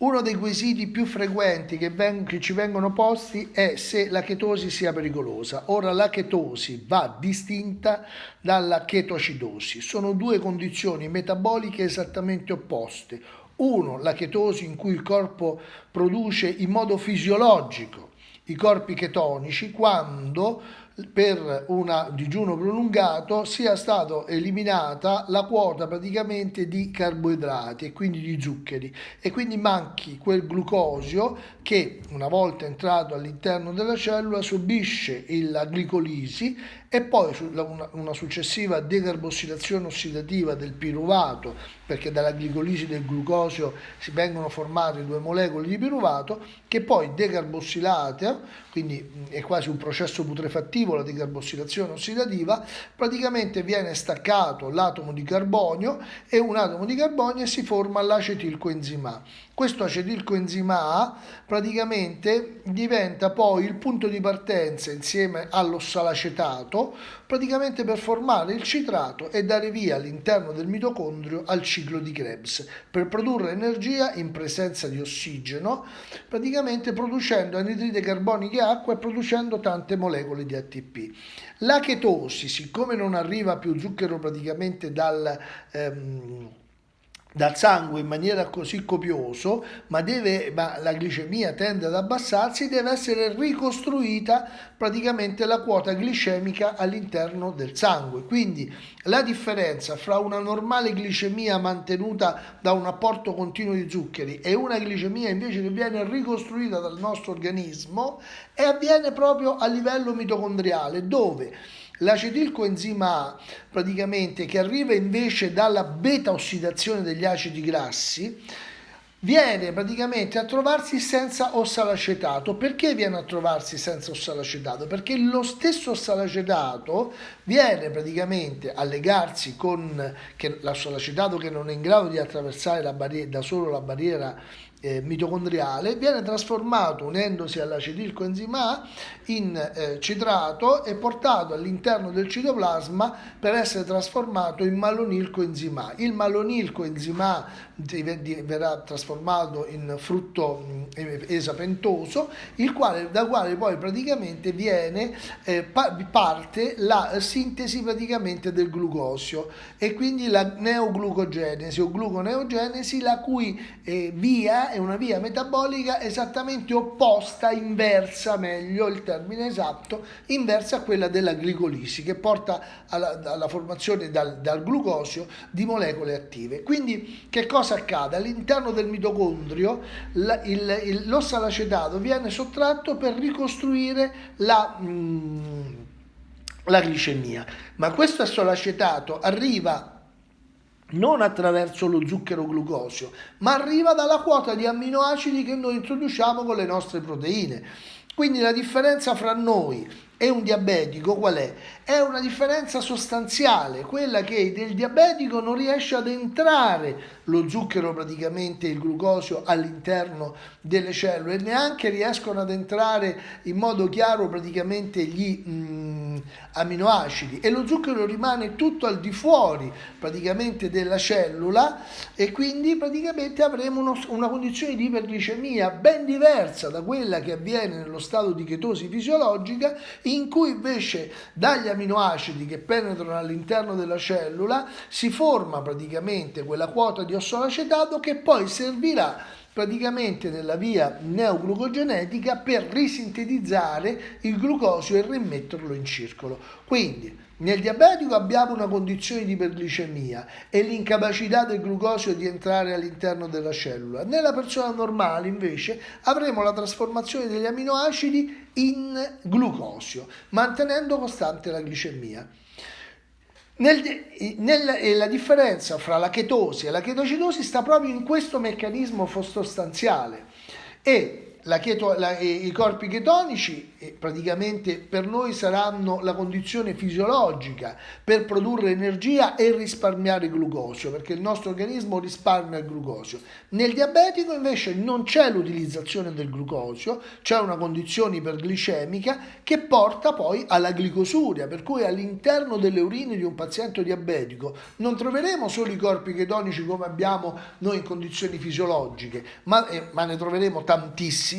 Uno dei quesiti più frequenti che ci vengono posti è se la chetosi sia pericolosa. Ora, la chetosi va distinta dalla chetoacidosi. Sono due condizioni metaboliche esattamente opposte. Uno, la chetosi in cui il corpo produce in modo fisiologico i corpi chetonici quando per un digiuno prolungato sia stata eliminata la quota praticamente di carboidrati e quindi di zuccheri e quindi manchi quel glucosio che una volta entrato all'interno della cellula subisce la glicolisi e poi una successiva decarbossilazione ossidativa del piruvato, perché dalla glicolisi del glucosio si vengono formate due molecole di piruvato che poi decarbossilate, quindi è quasi un processo putrefattivo la decarbossilazione ossidativa, praticamente viene staccato l'atomo di carbonio e un atomo di carbonio e si forma l'acetilcoenzima A. Questo acetilcoenzima A praticamente diventa poi il punto di partenza insieme all'ossalacetato praticamente per formare il citrato e dare via all'interno del mitocondrio al ciclo di Krebs per produrre energia in presenza di ossigeno, praticamente producendo anidride carbonica e acqua e producendo tante molecole di ATP. La chetosi, siccome non arriva più zucchero praticamente dal sangue in maniera così copioso, ma la glicemia tende ad abbassarsi, deve essere ricostruita praticamente la quota glicemica all'interno del sangue. Quindi la differenza fra una normale glicemia mantenuta da un apporto continuo di zuccheri e una glicemia invece che viene ricostruita dal nostro organismo e avviene proprio a livello mitocondriale, dove l'acetilcoenzima A, praticamente che arriva invece dalla beta ossidazione degli acidi grassi, viene praticamente a trovarsi senza ossalacetato. Perché viene a trovarsi senza ossalacetato? Perché lo stesso ossalacetato viene praticamente a legarsi con l'ossalacetato che non è in grado di attraversare da solo la barriera mitocondriale, viene trasformato unendosi all'acetilcoenzima A in citrato e portato all'interno del citoplasma per essere trasformato in malonilcoenzima A. Il malonilcoenzima A verrà trasformato in frutto esapentoso, da quale poi praticamente viene parte la sintesi praticamente del glucosio e quindi la neoglucogenesi o gluconeogenesi, la cui via è una via metabolica esattamente opposta, inversa, meglio il termine esatto, inversa a quella della glicolisi, che porta alla formazione dal glucosio di molecole attive. Quindi che cosa accade? All'interno del mitocondrio l'ossalacetato viene sottratto per ricostruire la glicemia, ma questo ossalacetato arriva non attraverso lo zucchero glucosio, ma arriva dalla quota di amminoacidi che noi introduciamo con le nostre proteine. Quindi la differenza fra noi e un diabetico qual è? È una differenza sostanziale, quella che del diabetico non riesce ad entrare lo zucchero, praticamente il glucosio, all'interno delle cellule, neanche riescono ad entrare in modo chiaro praticamente gli aminoacidi e lo zucchero rimane tutto al di fuori praticamente della cellula e quindi praticamente avremo una condizione di iperglicemia ben diversa da quella che avviene nello stato di chetosi fisiologica, in cui invece dagli aminoacidi che penetrano all'interno della cellula si forma praticamente quella quota di ossolacetato che poi servirà praticamente nella via neoglucogenetica per risintetizzare il glucosio e rimetterlo in circolo. Quindi nel diabetico abbiamo una condizione di iperglicemia e l'incapacità del glucosio di entrare all'interno della cellula. Nella persona normale invece avremo la trasformazione degli aminoacidi in glucosio, mantenendo costante la glicemia. La differenza fra la chetosi e la chetoacidosi sta proprio in questo meccanismo sostanziale e I corpi chetonici praticamente per noi saranno la condizione fisiologica per produrre energia e risparmiare glucosio, perché il nostro organismo risparmia il glucosio. Nel diabetico invece non c'è l'utilizzazione del glucosio, c'è una condizione iperglicemica che porta poi alla glicosuria, per cui all'interno delle urine di un paziente diabetico non troveremo solo i corpi chetonici come abbiamo noi in condizioni fisiologiche, ma ne troveremo tantissimi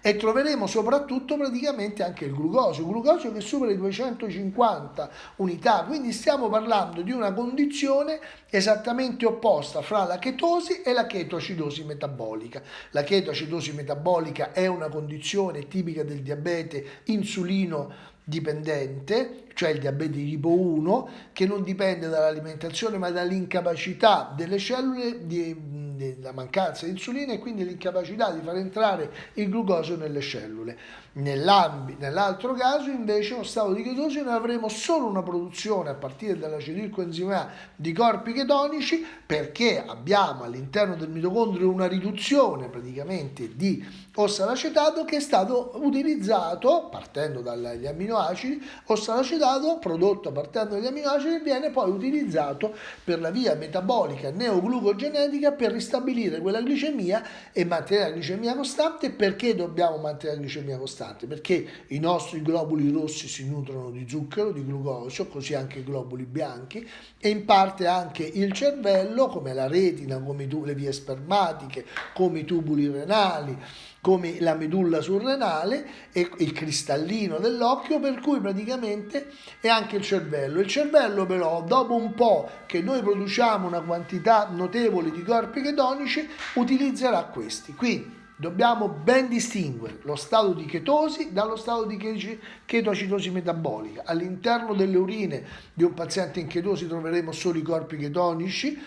e troveremo soprattutto praticamente anche il glucosio che supera i 250 unità, quindi stiamo parlando di una condizione esattamente opposta fra la chetosi e la chetoacidosi metabolica. La chetoacidosi metabolica è una condizione tipica del diabete insulino dipendente, cioè il diabete di tipo 1, che non dipende dall'alimentazione ma dall'incapacità delle cellule della mancanza di insulina e quindi l'incapacità di far entrare il glucosio nelle cellule. Nell'altro caso invece lo stato di chetosi noi avremo solo una produzione a partire dall'acetilcoenzima A di corpi chetonici, perché abbiamo all'interno del mitocondrio una riduzione praticamente di ossalacetato che è stato utilizzato partendo dagli amminoacidi, ossalacetato prodotto partendo dagli amminoacidi viene poi utilizzato per la via metabolica neoglucogenetica per ristabilire quella glicemia e mantenere la glicemia costante. Perché dobbiamo mantenere la glicemia costante? Perché i nostri globuli rossi si nutrono di zucchero, di glucosio, così anche i globuli bianchi e in parte anche il cervello, come la retina, come le vie spermatiche, come i tubuli renali, come la medulla surrenale e il cristallino dell'occhio, per cui praticamente è anche il cervello. Il cervello però dopo un po' che noi produciamo una quantità notevole di corpi chetonici utilizzerà questi. Quindi dobbiamo ben distinguere lo stato di chetosi dallo stato di chetoacidosi metabolica. All'interno delle urine di un paziente in chetosi troveremo solo i corpi chetonici.